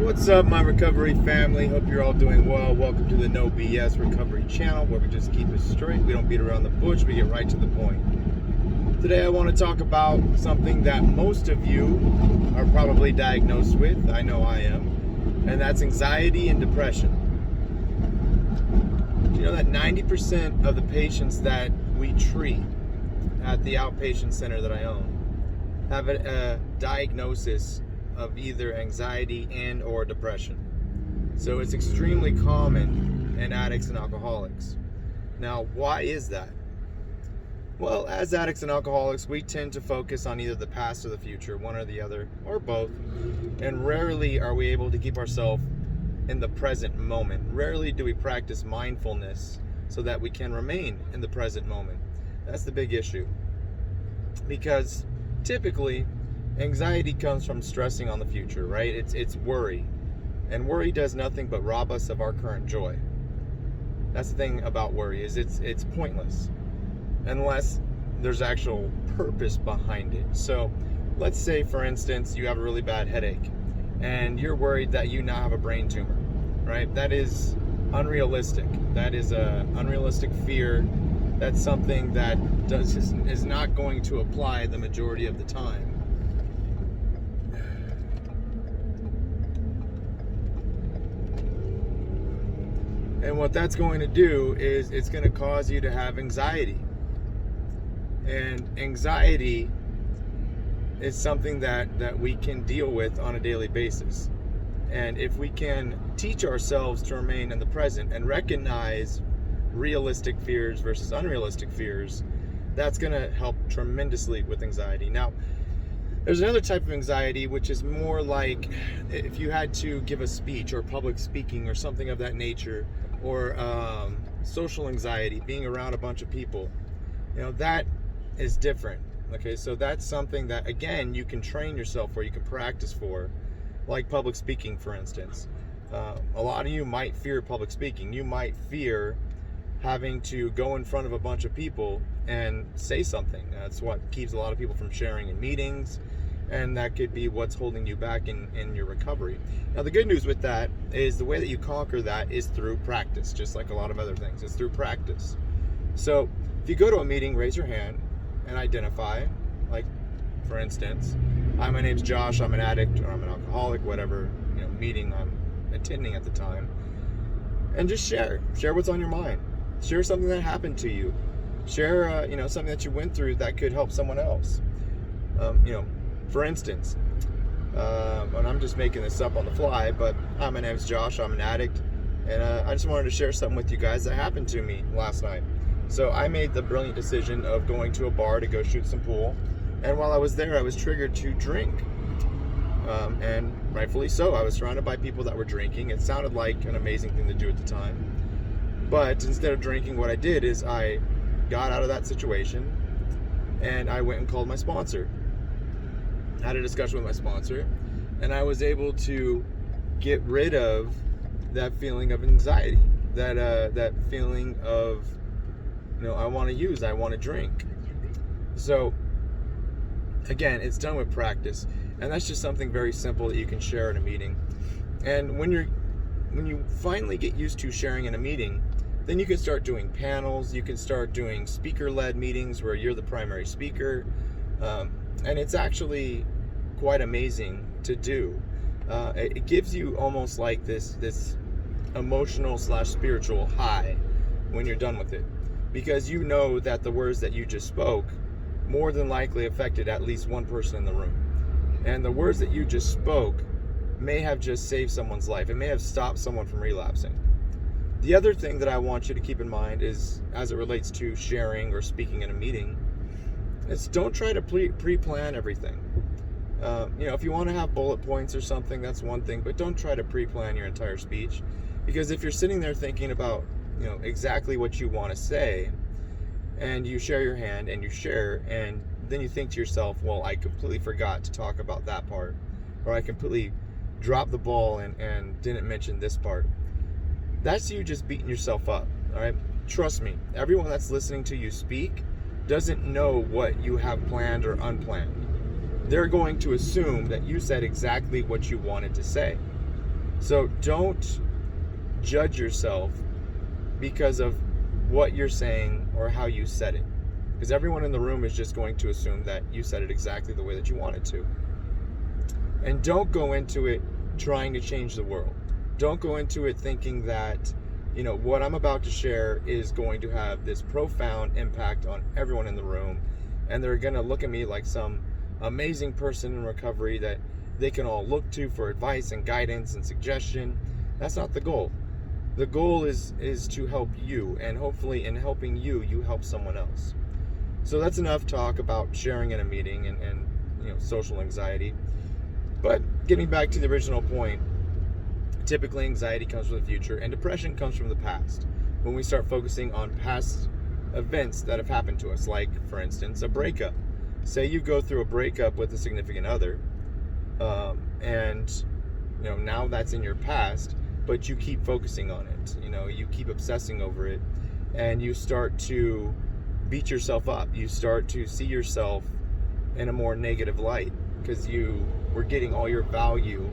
What's up, my recovery family? Hope you're all doing well. Welcome to the No BS Recovery channel, where we just keep it straight. We don't beat around the bush. We get right to the point. Today I want to talk about something that most of you are probably diagnosed with. I know I am. And that's anxiety and depression. Do you know that 90% of the patients that we treat at the outpatient center that I own have a diagnosis of either anxiety and or depression? So it's extremely common in addicts and alcoholics. Now, why is that? Well, as addicts and alcoholics, we tend to focus on either the past or the future, one or the other, or both. And rarely are we able to keep ourselves in the present moment. Rarely do we practice mindfulness so that we can remain in the present moment. That's the big issue. Because typically, anxiety comes from stressing on the future, right? It's worry. And worry does nothing but rob us of our current joy. That's the thing about worry, is it's pointless unless there's actual purpose behind it. So let's say, for instance, you have a really bad headache and you're worried that you now have a brain tumor, right? That is unrealistic. That is an unrealistic fear. That's something that is not going to apply the majority of the time. And what that's going to do is it's going to cause you to have anxiety. And anxiety is something that we can deal with on a daily basis. And if we can teach ourselves to remain in the present and recognize realistic fears versus unrealistic fears, that's going to help tremendously with anxiety. Now, there's another type of anxiety, which is more like if you had to give a speech or public speaking or something of that nature, or social anxiety, being around a bunch of people. You know, that is different. Okay, so that's something that, again, you can train yourself for, you can practice for, like public speaking, for instance. A lot of you might fear public speaking. You might fear having to go in front of a bunch of people and say something. That's what keeps a lot of people from sharing in meetings, and that could be what's holding you back in your recovery. Now, the good news with that is the way that you conquer that is through practice, just like a lot of other things. It's through practice. So if you go to a meeting, raise your hand and identify. Like, for instance, hi, my name's Josh, I'm an addict, or I'm an alcoholic, whatever meeting I'm attending at the time. And just share what's on your mind. Share something that happened to you. Share something that you went through that could help someone else. For instance, and I'm just making this up on the fly, but hi, my name's Josh, I'm an addict, and I just wanted to share something with you guys that happened to me last night. So I made the brilliant decision of going to a bar to go shoot some pool, and while I was there, I was triggered to drink, and rightfully so. I was surrounded by people that were drinking. It sounded like an amazing thing to do at the time, but instead of drinking, what I did is I got out of that situation, and I went and called my sponsor. Had a discussion with my sponsor, and I was able to get rid of that feeling of anxiety, that feeling of, I want to drink. So again, it's done with practice, and that's just something very simple that you can share in a meeting. And when you finally get used to sharing in a meeting, then you can start doing panels. You can start doing speaker-led meetings where you're the primary speaker. And it's actually quite amazing to do. It gives you almost like this emotional / spiritual high when you're done with it, because you know that the words that you just spoke more than likely affected at least one person in the room. And the words that you just spoke may have just saved someone's life. It may have stopped someone from relapsing. The other thing that I want you to keep in mind is, as it relates to sharing or speaking in a meeting, is don't try to pre-plan everything. If you want to have bullet points or something, that's one thing, but don't try to pre-plan your entire speech, because if you're sitting there thinking about, exactly what you want to say, and you share your hand and you share, and then you think to yourself, well, I completely forgot to talk about that part, or I completely dropped the ball and didn't mention this part. That's you just beating yourself up, all right? Trust me, everyone that's listening to you speak doesn't know what you have planned or unplanned. They're going to assume that you said exactly what you wanted to say. So don't judge yourself because of what you're saying or how you said it. Because everyone in the room is just going to assume that you said it exactly the way that you wanted to. And don't go into it trying to change the world. Don't go into it thinking that, what I'm about to share is going to have this profound impact on everyone in the room, and they're going to look at me like some amazing person in recovery that they can all look to for advice and guidance and suggestion. That's not the goal. The goal is to help you, and hopefully in helping you, you help someone else. So that's enough talk about sharing in a meeting and social anxiety. But getting back to the original point, typically anxiety comes from the future and depression comes from the past. When we start focusing on past events that have happened to us, like, for instance, a breakup. Say you go through a breakup with a significant other, and now that's in your past, but you keep focusing on it. You keep obsessing over it, and you start to beat yourself up. You start to see yourself in a more negative light because you were getting all your value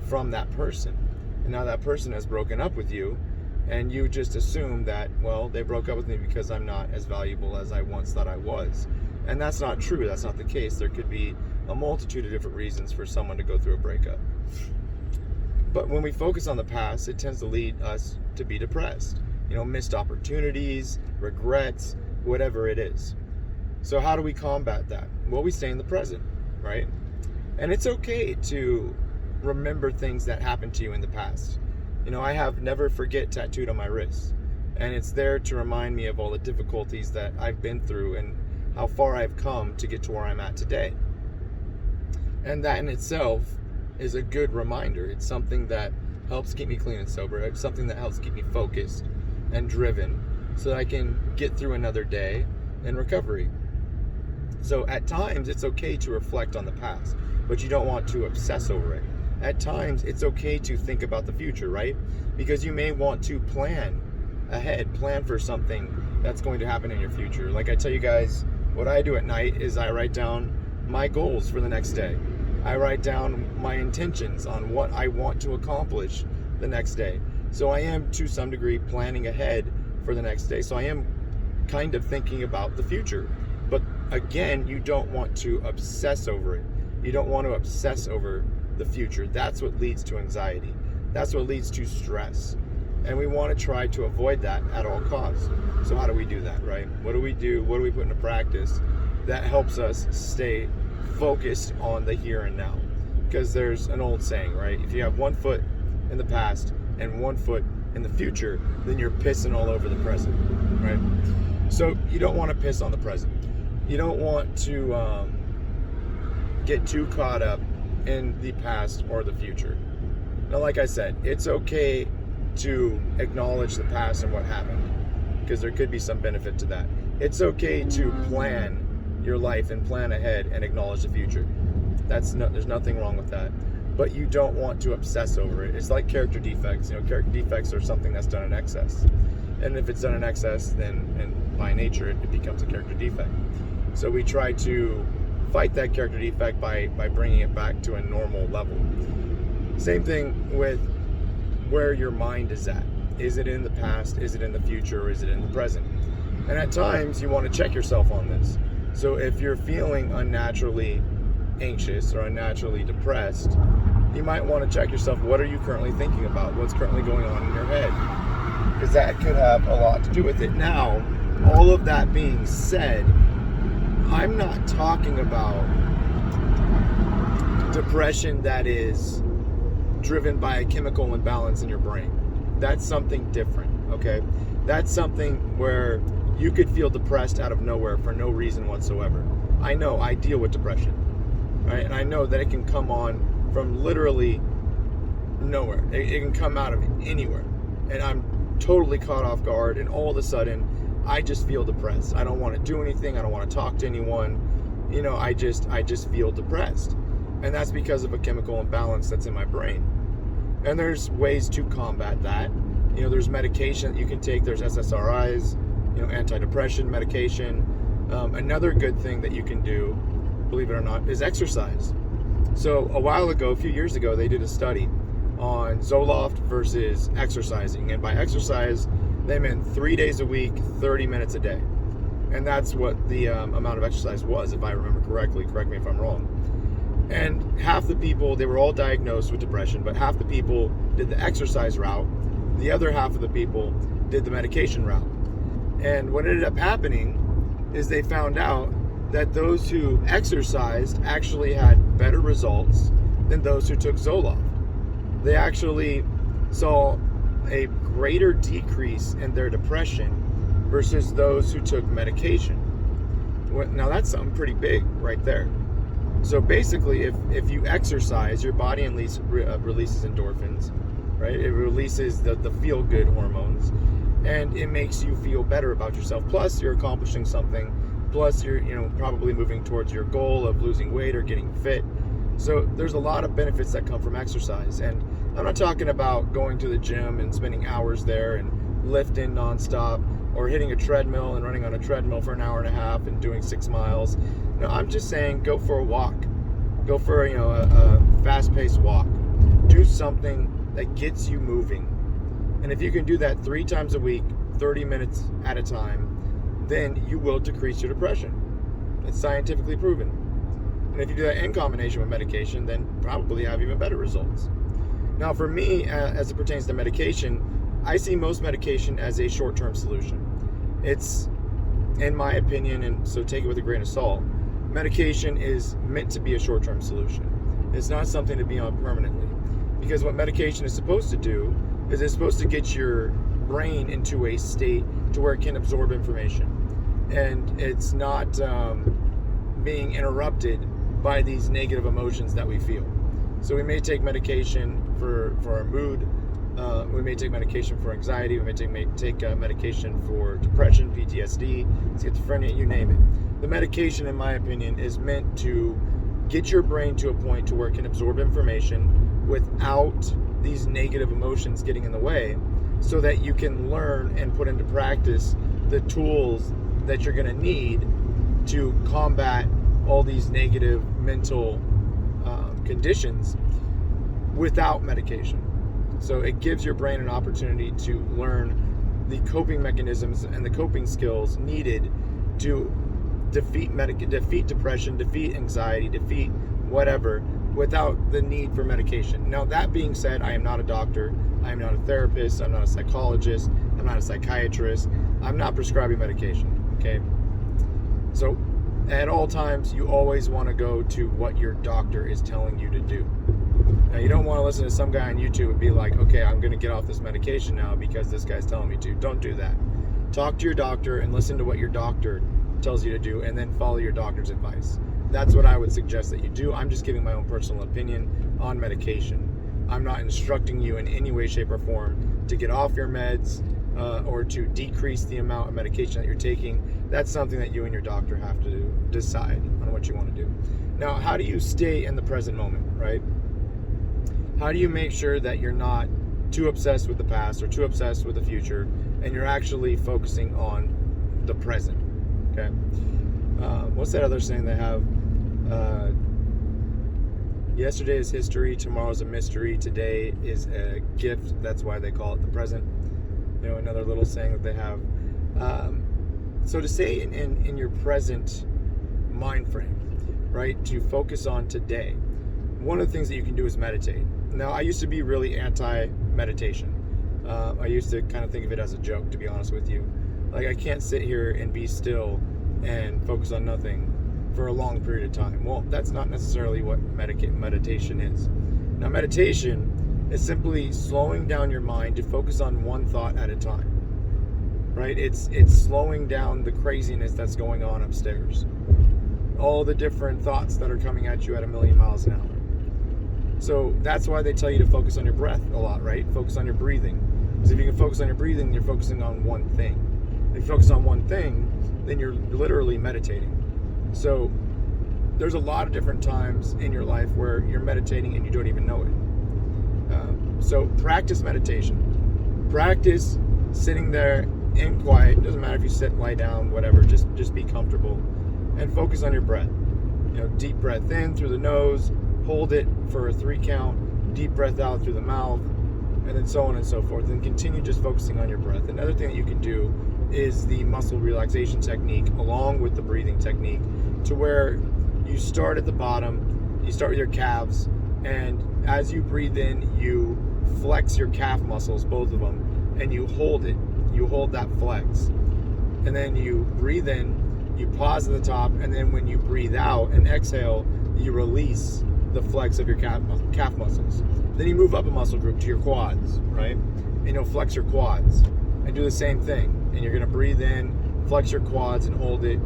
from that person. And now that person has broken up with you, and you just assume that, well, they broke up with me because I'm not as valuable as I once thought I was. And that's not true. That's not the case. There could be a multitude of different reasons for someone to go through a breakup. But when we focus on the past, it tends to lead us to be depressed. Missed opportunities, regrets, whatever it is. So how do we combat that? Well, we stay in the present, right? And it's okay to remember things that happened to you in the past. I have never forget tattooed on my wrist, and it's there to remind me of all the difficulties that I've been through and how far I've come to get to where I'm at today. And that in itself is a good reminder. It's something that helps keep me clean and sober. It's something that helps keep me focused and driven so that I can get through another day in recovery. So at times it's okay to reflect on the past, but you don't want to obsess over it. At times it's okay to think about the future, right? Because you may want to plan ahead, plan for something that's going to happen in your future. Like I tell you guys, what I do at night is I write down my goals for the next day. I write down my intentions on what I want to accomplish the next day. So I am, to some degree, planning ahead for the next day. So I am kind of thinking about the future. But again, you don't want to obsess over it. You don't want to obsess over the future. That's what leads to anxiety. That's what leads to stress. And we want to try to avoid that at all costs. So how do we do that, right? What do we do? What do we put into practice that helps us stay focused on the here and now? Because there's an old saying, right? If you have one foot in the past and one foot in the future, then you're pissing all over the present, right? So you don't want to piss on the present. You don't want to get too caught up in the past or the future. Now, like I said, it's okay to acknowledge the past and what happened, because there could be some benefit to that. It's okay to plan your life and plan ahead and acknowledge the future. There's nothing wrong with that. But you don't want to obsess over it. It's like character defects. Character defects are something that's done in excess. And if it's done in excess, then and by nature it becomes a character defect. So we try to fight that character defect by bringing it back to a normal level. Same thing with where your mind is at. Is it in the past? Is it in the future? Or is it in the present? And at times you want to check yourself on this. So if you're feeling unnaturally anxious or unnaturally depressed, you might want to check yourself. What are you currently thinking about? What's currently going on in your head? Because that could have a lot to do with it. Now, all of that being said, I'm not talking about depression that is driven by a chemical imbalance in your brain. That's something different, okay? That's something where you could feel depressed out of nowhere for no reason whatsoever. I know, I deal with depression, right? And I know that it can come on from literally nowhere. It can come out of anywhere. And I'm totally caught off guard, and all of a sudden, I just feel depressed. I don't want to do anything. I don't want to talk to anyone. I just feel depressed. And that's because of a chemical imbalance that's in my brain. And there's ways to combat that. There's medication that you can take. There's SSRIs, antidepressant medication. Another good thing that you can do, believe it or not, is exercise. So a while ago, a few years ago, they did a study on Zoloft versus exercising. And by exercise, they meant 3 days a week, 30 minutes a day. And that's what the amount of exercise was, if I remember correctly. Correct me if I'm wrong. And half the people, they were all diagnosed with depression, but half the people did the exercise route. The other half of the people did the medication route. And what ended up happening is they found out that those who exercised actually had better results than those who took Zoloft. They actually saw a greater decrease in their depression versus those who took medication. Now that's something pretty big right there. So basically, if you exercise, your body releases endorphins, right? It releases the feel-good hormones, and it makes you feel better about yourself. Plus, you're accomplishing something. Plus, you're probably moving towards your goal of losing weight or getting fit. So there's a lot of benefits that come from exercise. And I'm not talking about going to the gym and spending hours there and lifting nonstop, or hitting a treadmill and running on a treadmill for an hour and a half and doing 6 miles. No, I'm just saying go for a walk. Go for a fast-paced walk. Do something that gets you moving. And if you can do that 3 times a week, 30 minutes at a time, then you will decrease your depression. It's scientifically proven. And if you do that in combination with medication, then probably have even better results. Now for me, as it pertains to medication, I see most medication as a short-term solution. It's, in my opinion, and so take it with a grain of salt, medication is meant to be a short-term solution. It's not something to be on permanently. Because what medication is supposed to do is it's supposed to get your brain into a state to where it can absorb information. And it's not being interrupted by these negative emotions that we feel. So we may take medication for our mood. We may take medication for anxiety. We may take medication for depression, PTSD, schizophrenia, you name it. The medication, in my opinion, is meant to get your brain to a point to where it can absorb information without these negative emotions getting in the way, so that you can learn and put into practice the tools that you're going to need to combat all these negative mental conditions without medication. So it gives your brain an opportunity to learn the coping mechanisms and the coping skills needed to defeat depression, defeat anxiety, defeat whatever, without the need for medication. Now, that being said, I am not a doctor. I am not a therapist. I'm not a psychologist. I'm not a psychiatrist. I'm not prescribing medication, okay? So at all times, you always want to go to what your doctor is telling you to do. Now, you don't want to listen to some guy on YouTube and be like, okay, I'm going to get off this medication now because this guy's telling me to. Don't do that. Talk to your doctor and listen to what your doctor tells you to do, and then follow your doctor's advice. That's what I would suggest that you do. I'm just giving my own personal opinion on medication. I'm not instructing you in any way, shape, or form to get off your meds or to decrease the amount of medication that you're taking. That's something that you and your doctor have to decide on what you want to do. Now, how do you stay in the present moment, right? How do you make sure that you're not too obsessed with the past or too obsessed with the future, and you're actually focusing on the present? Okay. What's that other saying they have? Yesterday is history, tomorrow's a mystery, today is a gift. That's why they call it the present. Another little saying that they have. So to stay in your present mind frame, right? To focus on today. One of the things that you can do is meditate. Now, I used to be really anti-meditation. I used to kind of think of it as a joke, to be honest with you. Like, I can't sit here and be still and focus on nothing for a long period of time. Well, that's not necessarily what meditation is. Now, meditation is simply slowing down your mind to focus on one thought at a time, right? It's slowing down the craziness that's going on upstairs. All the different thoughts that are coming at you at 1,000,000 miles an hour. So that's why they tell you to focus on your breath a lot, right? Focus on your breathing. Because if you can focus on your breathing, you're focusing on one thing. If you focus on one thing, then you're literally meditating. So there's a lot of different times in your life where you're meditating and you don't even know it. So practice meditation. Practice sitting there in quiet. It doesn't matter if you sit, lie down, whatever. Just be comfortable and focus on your breath. Deep breath in through the nose. Hold it for a 3 count, deep breath out through the mouth, and then so on and so forth. And continue just focusing on your breath. Another thing that you can do is the muscle relaxation technique along with the breathing technique, to where you start at the bottom, you start with your calves, and as you breathe in, you flex your calf muscles, both of them, and you hold it. You hold that flex. And then you breathe in, you pause at the top, and then when you breathe out and exhale, you release the flex of your calf muscles. Then you move up a muscle group to your quads, right? And you'll flex your quads and do the same thing. And you're gonna breathe in, flex your quads and hold it.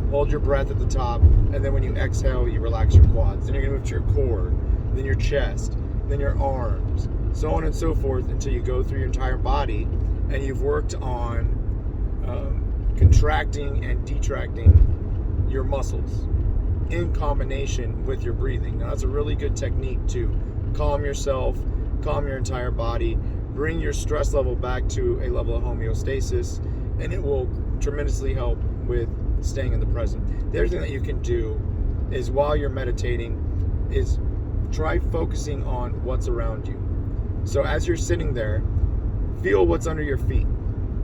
Hold your breath at the top, and then when you exhale, you relax your quads. Then you're gonna move to your core, then your chest, then your arms, so on and so forth, until you go through your entire body and you've worked on contracting and detracting your muscles in combination with your breathing. Now, that's a really good technique to calm yourself, calm your entire body, bring your stress level back to a level of homeostasis, and it will tremendously help with staying in the present. The other thing that you can do is, while you're meditating, is try focusing on what's around you. So as you're sitting there, feel what's under your feet.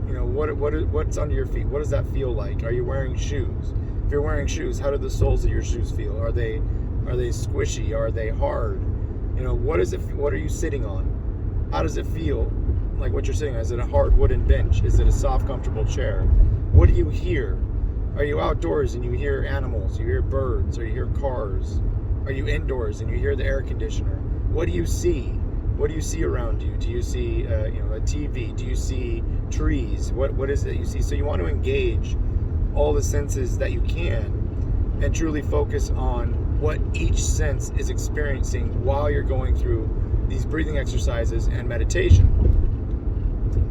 You know, what's under your feet? What does that feel like? Are you wearing shoes? If you're wearing shoes, how do the soles of your shoes feel? Are they squishy? Are they hard? You know, what are you sitting on? How does it feel like what you're sitting on? Is it a hard wooden bench? Is it a soft, comfortable chair? What do you hear? Are you outdoors and you hear animals? You hear birds, or you hear cars? Are you indoors and you hear the air conditioner? What do you see? What do you see around you? Do you see a TV? Do you see trees? What is it you see? So you want to engage all the senses that you can and truly focus on what each sense is experiencing while you're going through these breathing exercises and meditation.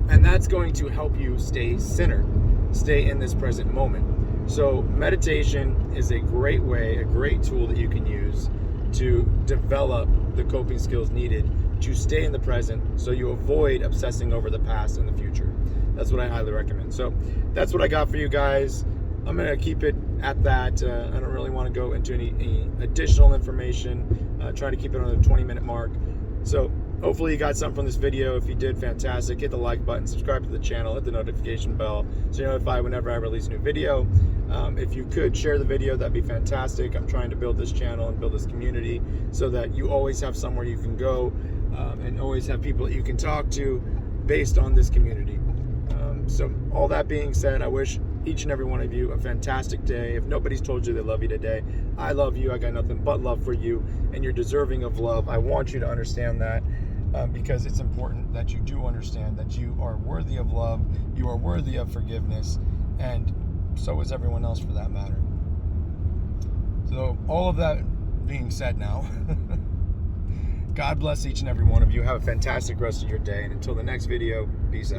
And that's going to help you stay centered, stay in this present moment. So meditation is a great way, a great tool that you can use to develop the coping skills needed to stay in the present, so you avoid obsessing over the past and the future. That's what I highly recommend. So that's what I got for you guys. I'm going to keep it at that. I don't really want to go into any additional information. Try to keep it on the 20-minute mark. So hopefully you got something from this video. If you did, fantastic. Hit the like button, subscribe to the channel, hit the notification bell so you're notified whenever I release a new video. If you could share the video, that'd be fantastic. I'm trying to build this channel and build this community so that you always have somewhere you can go and always have people that you can talk to based on this community. So all that being said, I wish each and every one of you a fantastic day. If nobody's told you they love you today, I love you. I got nothing but love for you, and you're deserving of love. I want you to understand that because it's important that you do understand that you are worthy of love, you are worthy of forgiveness, and so is everyone else for that matter. So all of that being said now, God bless each and every one of you. Have a fantastic rest of your day, and until the next video, peace out.